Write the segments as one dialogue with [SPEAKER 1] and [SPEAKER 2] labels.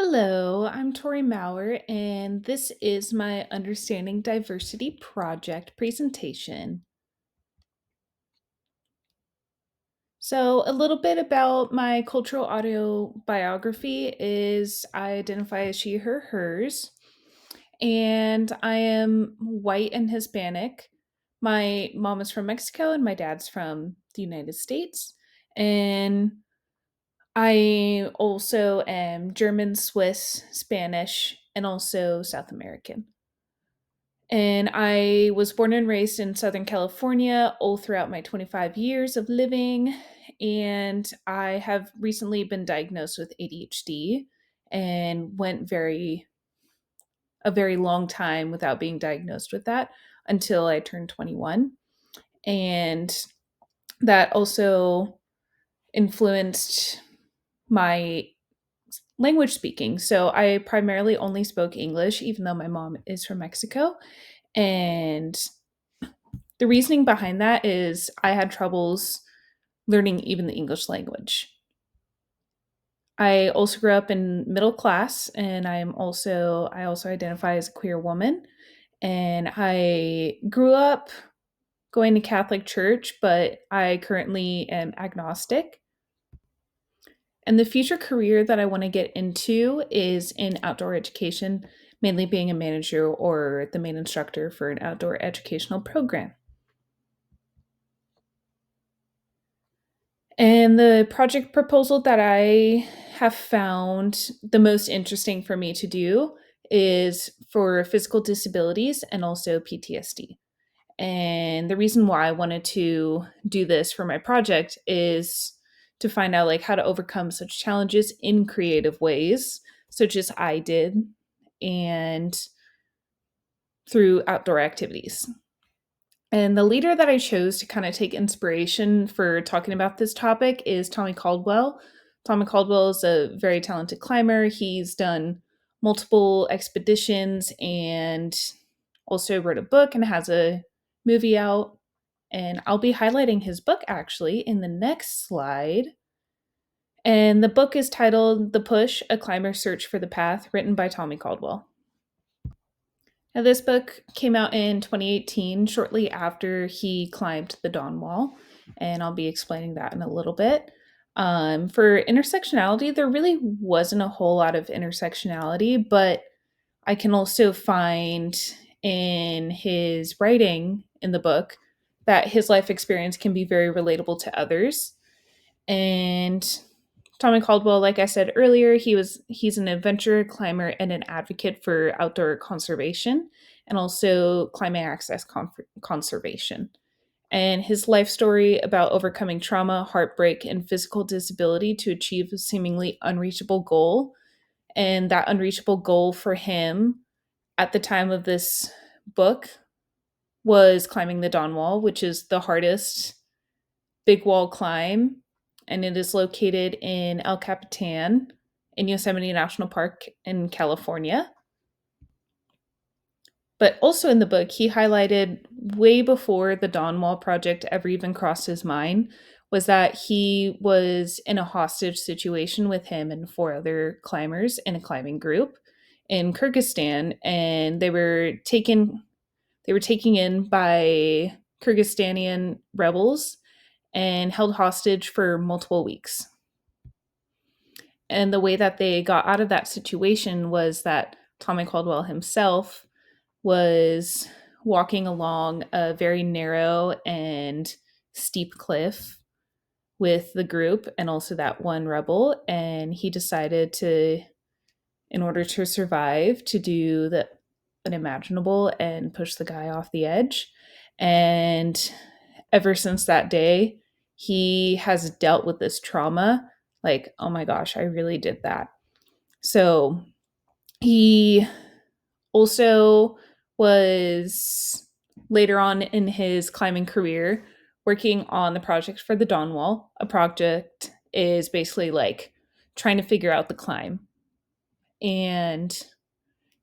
[SPEAKER 1] Hello, I'm Torri Maurer, and this is my Understanding Diversity Project presentation. So, a little bit about my cultural autobiography is I identify as she, her, hers, and I am white and Hispanic. My mom is from Mexico, and my dad's from the United States. And I also am German, Swiss, Spanish, and also South American. And I was born and raised in Southern California all throughout my 25 years of living. And I have recently been diagnosed with ADHD and went a very long time without being diagnosed with that until I turned 21. And that also influenced my language speaking. So I primarily only spoke English, even though my mom is from Mexico. And the reasoning behind that is I had troubles learning even the English language. I also grew up in middle class, and I also identify as a queer woman. And I grew up going to Catholic church, but I currently am agnostic. And the future career that I want to get into is in outdoor education, mainly being a manager or the main instructor for an outdoor educational program. And the project proposal that I have found the most interesting for me to do is for physical disabilities and also PTSD. And the reason why I wanted to do this for my project is to find out like how to overcome such challenges in creative ways, such as I did, and through outdoor activities. And the leader that I chose to kind of take inspiration for talking about this topic is Tommy Caldwell. Tommy Caldwell is a very talented climber. He's done multiple expeditions and also wrote a book and has a movie out. And I'll be highlighting his book actually in the next slide. And the book is titled The Push, A Climber's Search for the Path, written by Tommy Caldwell. Now, this book came out in 2018, shortly after he climbed the Dawn Wall, and I'll be explaining that in a little bit. For intersectionality, there really wasn't a whole lot of intersectionality, but I can also find in his writing in the book that his life experience can be very relatable to others. And Tommy Caldwell, like I said earlier, he's an adventure climber and an advocate for outdoor conservation and also climate access conservation. And his life story about overcoming trauma, heartbreak, and physical disability to achieve a seemingly unreachable goal. And that unreachable goal for him at the time of this book was climbing the Dawn Wall, which is the hardest big wall climb, and it is located in El Capitan in Yosemite National Park in California. But also in the book, he highlighted way before the Dawn Wall project ever even crossed his mind was that he was in a hostage situation with him and four other climbers in a climbing group in Kyrgyzstan, and they were taken in by Kyrgyzstanian rebels and held hostage for multiple weeks. And the way that they got out of that situation was that Tommy Caldwell himself was walking along a very narrow and steep cliff with the group and also that one rebel. And he decided to, in order to survive, to do the unimaginable and push the guy off the edge. And ever since that day, he has dealt with this trauma like, oh my gosh, I really did that. So he also was later on in his climbing career working on the project for the Dawn Wall. A project is basically like trying to figure out the climb. And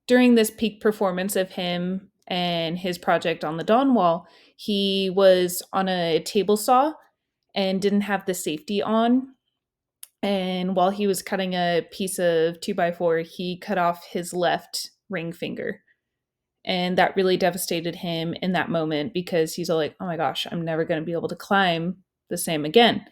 [SPEAKER 1] during this peak performance of him and his project on the Dawn Wall, he was on a table saw and didn't have the safety on. And while he was cutting a piece of 2x4, he cut off his left ring finger. And that really devastated him in that moment because he's all like, oh my gosh, I'm never going to be able to climb the same again.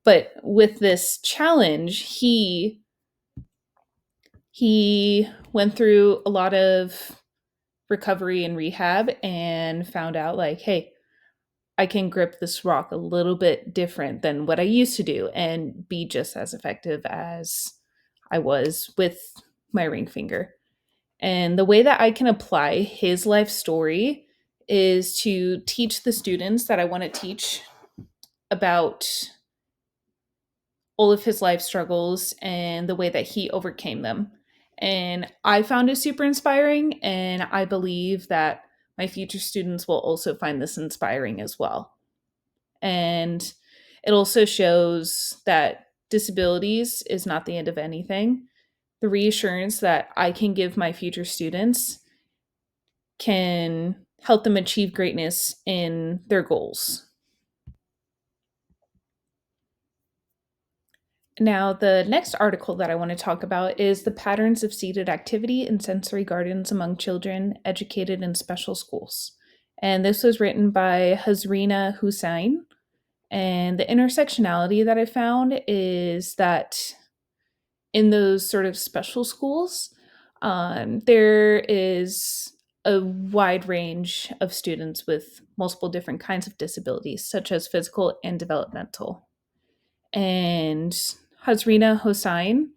[SPEAKER 1] But with this challenge, he went through a lot of recovery and rehab and found out like, hey, I can grip this rock a little bit different than what I used to do and be just as effective as I was with my ring finger. And the way that I can apply his life story is to teach the students that I want to teach about all of his life struggles and the way that he overcame them. And I found it super inspiring, and I believe that my future students will also find this inspiring as well. And it also shows that disabilities is not the end of anything. The reassurance that I can give my future students can help them achieve greatness in their goals. Now, the next article that I want to talk about is the patterns of seated activity in sensory gardens among children educated in special schools. And this was written by Hazrina Hussain. And the intersectionality that I found is that in those sort of special schools, there is a wide range of students with multiple different kinds of disabilities, such as physical and developmental. And Hazrina Hossain,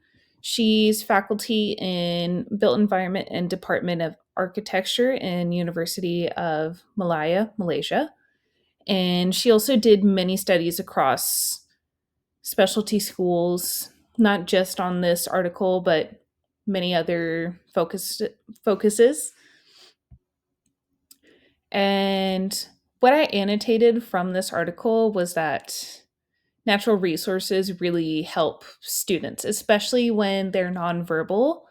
[SPEAKER 1] she's faculty in Built Environment and Department of Architecture in University of Malaya, Malaysia. And she also did many studies across specialty schools, not just on this article, but many other focuses. And what I annotated from this article was that natural resources really help students, especially when they're nonverbal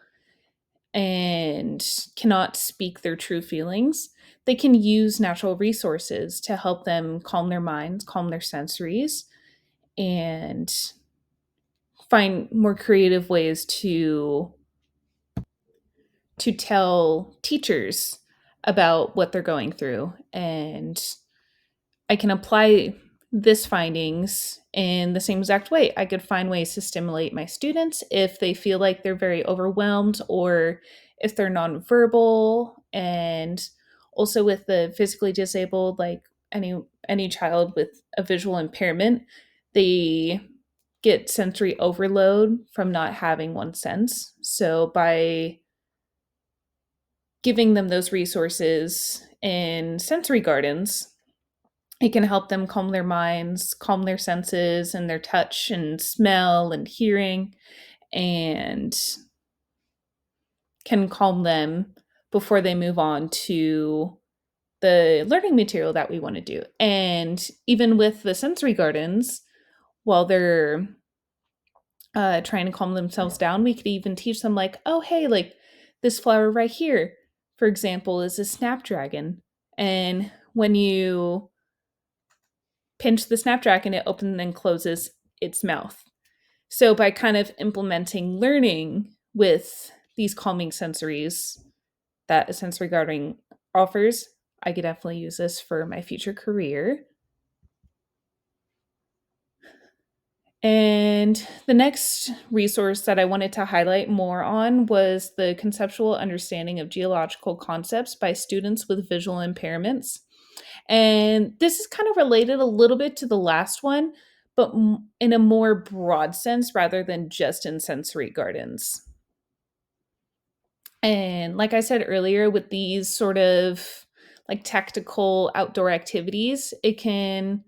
[SPEAKER 1] and cannot speak their true feelings. They can use natural resources to help them calm their minds, calm their sensories, and find more creative ways to tell teachers about what they're going through. And I can apply this findings in the same exact way. I could find ways to stimulate my students if they feel like they're very overwhelmed or if they're nonverbal. And also with the physically disabled, like any child with a visual impairment, they get sensory overload from not having one sense. So by giving them those resources in sensory gardens, it can help them calm their minds, calm their senses and their touch and smell and hearing, and can calm them before they move on to the learning material that we want to do. And even with the sensory gardens, while they're trying to calm themselves down, we could even teach them, like, oh, hey, like this flower right here, for example, is a snapdragon. And when you pinch the snapdragon, it opens and closes its mouth. So by kind of implementing learning with these calming sensories that a sensory gardening offers, I could definitely use this for my future career. And the next resource that I wanted to highlight more on was the conceptual understanding of geological concepts by students with visual impairments. And this is kind of related a little bit to the last one, but in a more broad sense rather than just in sensory gardens. And like I said earlier, with these sort of like tactical outdoor activities, it can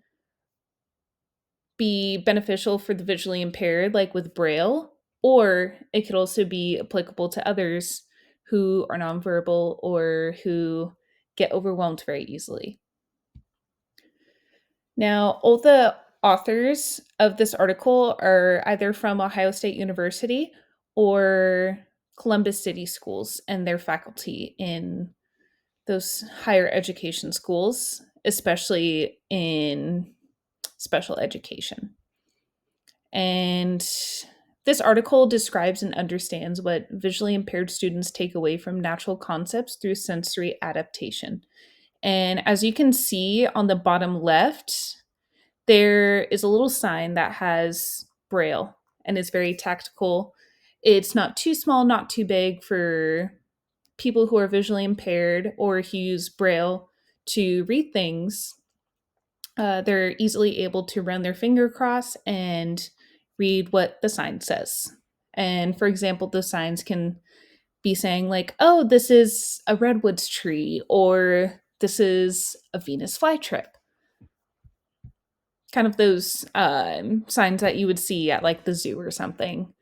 [SPEAKER 1] be beneficial for the visually impaired, like with Braille, or it could also be applicable to others who are nonverbal or who get overwhelmed very easily. Now, all the authors of this article are either from Ohio State University or Columbus City Schools and their faculty in those higher education schools, especially in special education. And This article describes and understands what visually impaired students take away from natural concepts through sensory adaptation. And as you can see on the bottom left, there is a little sign that has Braille and is very tactical. It's not too small, not too big for people who are visually impaired or who use Braille to read things. They're easily able to run their finger across and read what the sign says. And for example, the signs can be saying, like, oh, this is a redwoods tree, or this is a Venus flytrap. Kind of those signs that you would see at like the zoo or something.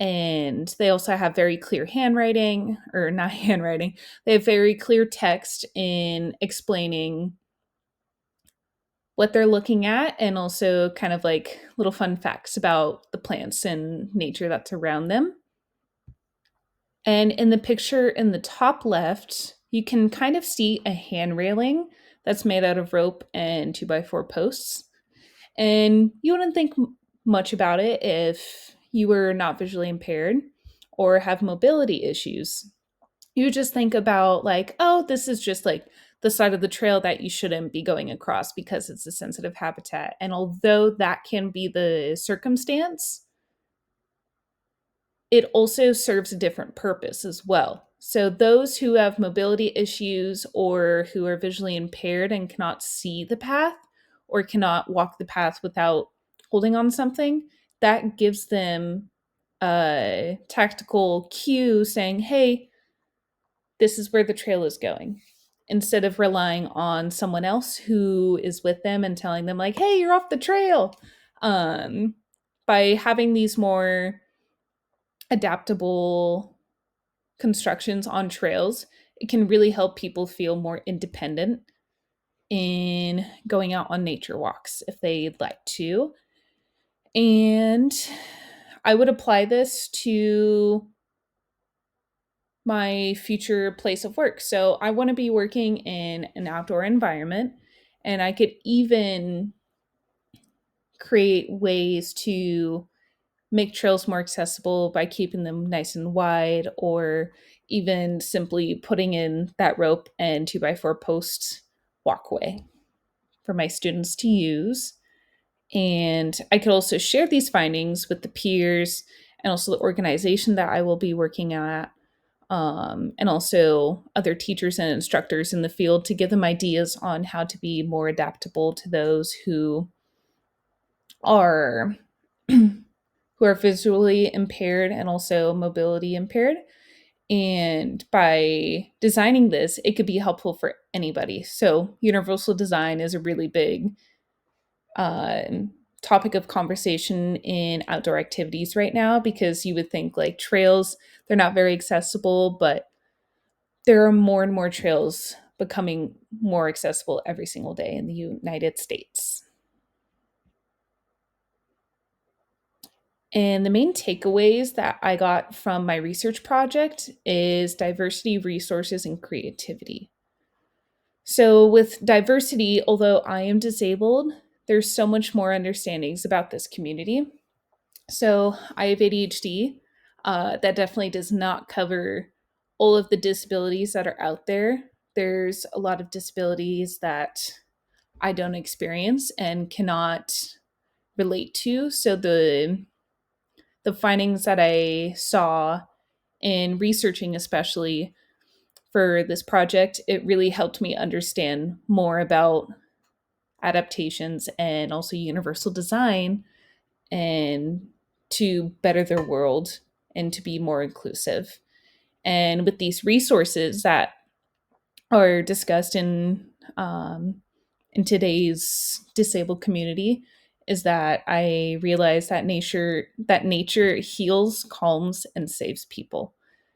[SPEAKER 1] And they also have very clear handwriting, or not handwriting, they have very clear text in explaining what they're looking at, and also kind of like little fun facts about the plants and nature that's around them. And in the picture in the top left, you can kind of see a hand railing that's made out of rope and 2x4 posts. And you wouldn't think much about it if you were not visually impaired or have mobility issues. You just think about, like, oh, this is just like the side of the trail that you shouldn't be going across because it's a sensitive habitat. And although that can be the circumstance, it also serves a different purpose as well. So, those who have mobility issues or who are visually impaired and cannot see the path or cannot walk the path without holding on something, that gives them a tactical cue saying, hey, this is where the trail is going, instead of relying on someone else who is with them and telling them, like, hey, you're off the trail. Um, by having these more adaptable constructions on trails, it can really help people feel more independent in going out on nature walks if they'd like to. And I would apply this to my future place of work. So I want to be working in an outdoor environment, and I could even create ways to make trails more accessible by keeping them nice and wide, or even simply putting in that rope and 2x4 post walkway for my students to use. And I could also share these findings with the peers and also the organization that I will be working at, and also other teachers and instructors in the field, to give them ideas on how to be more adaptable to those are who are visually impaired and also mobility impaired. And by designing this, it could be helpful for anybody. So universal design is a really big uh, topic of conversation in outdoor activities right now, because you would think like trails, they're not very accessible, but there are more and more trails becoming more accessible every single day in the United States. And the main takeaways that I got from my research project is diversity, resources, and creativity. So, with diversity, although I am disabled, there's so much more understandings about this community. So, I have ADHD. That definitely does not cover all of the disabilities that are out there. There's a lot of disabilities that I don't experience and cannot relate to. So, the findings that I saw in researching, especially for this project, it really helped me understand more about adaptations and also universal design, and to better their world and to be more inclusive. And with these resources that are discussed in today's disabled community, is that I realize that nature heals, calms, and saves people.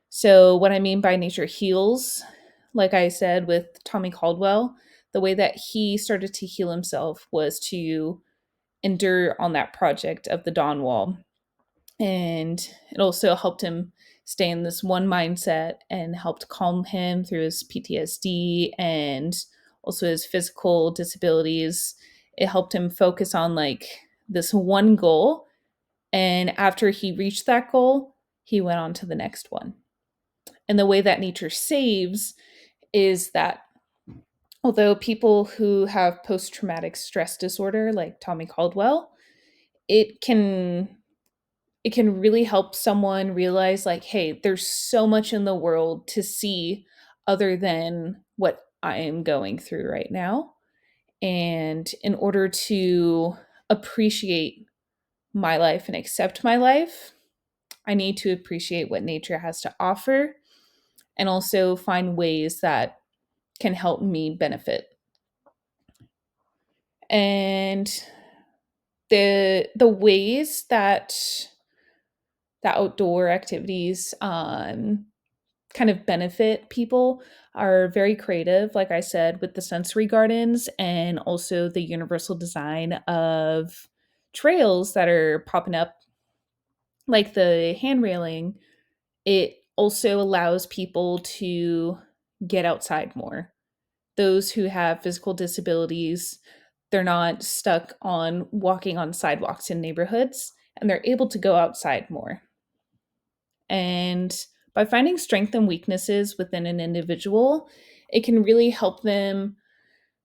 [SPEAKER 1] So what I mean by nature heals, like I said with Tommy Caldwell, the way that he started to heal himself was to endure on that project of the Dawn Wall. And it also helped him stay in this one mindset and helped calm him through his PTSD and also his physical disabilities. It helped him focus on like this one goal And after he reached that goal, he went on to the next one. And the way that nature saves is that although people who have post traumatic stress disorder, like Tommy Caldwell, it can it can really help someone realize like, hey, there's so much in the world to see other than what I am going through right now. And in order to appreciate my life and accept my life, I need to appreciate what nature has to offer and also find ways that can help me benefit. And the ways that the outdoor activities kind of benefit people are very creative, like I said, with the sensory gardens and also the universal design of trails that are popping up, like the hand railing. It also allows people to get outside more. Those who have physical disabilities, they're not stuck on walking on sidewalks in neighborhoods and they're able to go outside more. And by finding strengths and weaknesses within an individual, it can really help them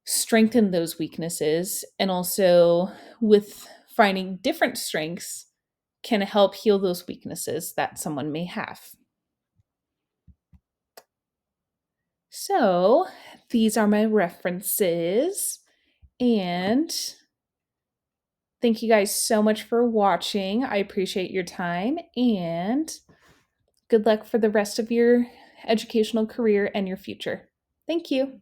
[SPEAKER 1] strengthen those weaknesses. And also, with finding different strengths, can help heal those weaknesses that someone may have. So, these are my references. And thank you guys so much for watching. I appreciate your time and good luck for the rest of your educational career and your future. Thank you.